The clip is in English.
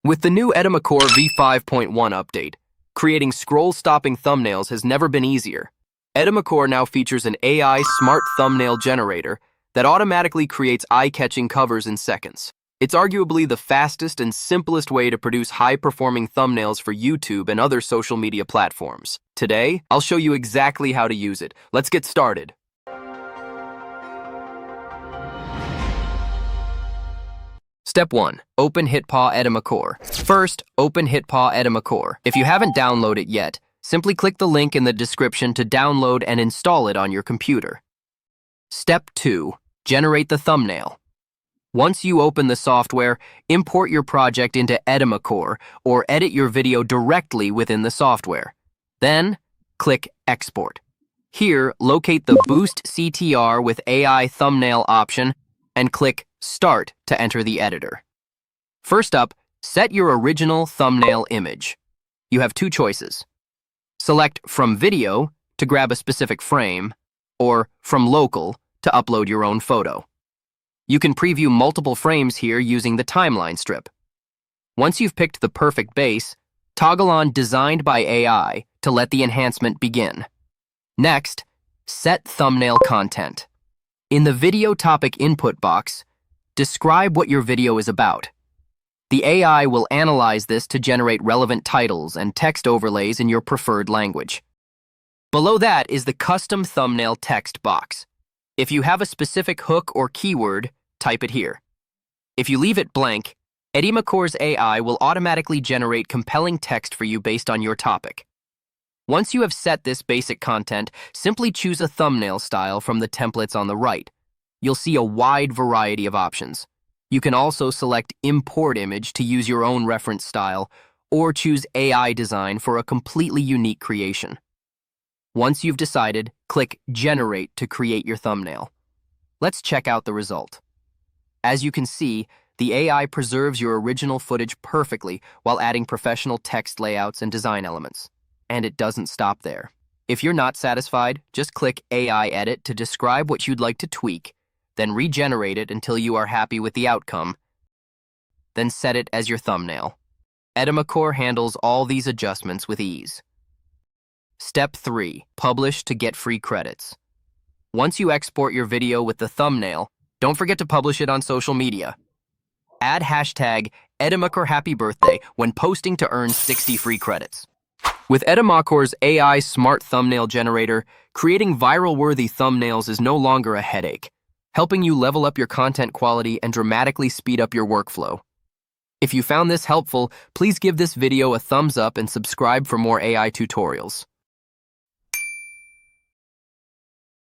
With the new Edimakor V5.1 update, creating scroll-stopping thumbnails has never been easier. Edimakor now features an AI smart thumbnail generator that automatically creates eye-catching covers in seconds. It's arguably the fastest and simplest way to produce high-performing thumbnails for YouTube and other social media platforms. Today, I'll show you exactly how to use it. Let's get started. Step 1. Open HitPaw Edimakor. First, open HitPaw Edimakor. If you haven't downloaded it yet, simply click the link in the description to download and install it on your computer. Step 2. Generate the thumbnail. Once you open the software, import your project into Edimakor or edit your video directly within the software. Then, click Export. Here, locate the Boost CTR with AI thumbnail option and click Start to enter the editor. First up, set your original thumbnail image. You have two choices. Select From Video to grab a specific frame, or From Local to upload your own photo. You can preview multiple frames here using the timeline strip. Once you've picked the perfect base, toggle on Designed by AI to let the enhancement begin. Next, set thumbnail content. In the video topic input box, describe what your video is about. The AI will analyze this to generate relevant titles and text overlays in your preferred language. Below that is the custom thumbnail text box. If you have a specific hook or keyword, type it here. If you leave it blank, Edimakor's AI will automatically generate compelling text for you based on your topic. Once you have set this basic content, simply choose a thumbnail style from the templates on the right. You'll see a wide variety of options. You can also select Import Image to use your own reference style, or choose AI Design for a completely unique creation. Once you've decided, click Generate to create your thumbnail. Let's check out the result. As you can see, the AI preserves your original footage perfectly while adding professional text layouts and design elements. And it doesn't stop there. If you're not satisfied, just click AI Edit to describe what you'd like to tweak, then regenerate it until you are happy with the outcome, then set it as your thumbnail. Edimakor handles all these adjustments with ease. Step 3. Publish to get free credits. Once you export your video with the thumbnail, don't forget to publish it on social media. Add hashtag #EdimakorHappyBirthday when posting to earn 60 free credits. With Edimakor's AI smart thumbnail generator, creating viral-worthy thumbnails is no longer a headache, helping you level up your content quality and dramatically speed up your workflow. If you found this helpful, please give this video a thumbs up and subscribe for more AI tutorials.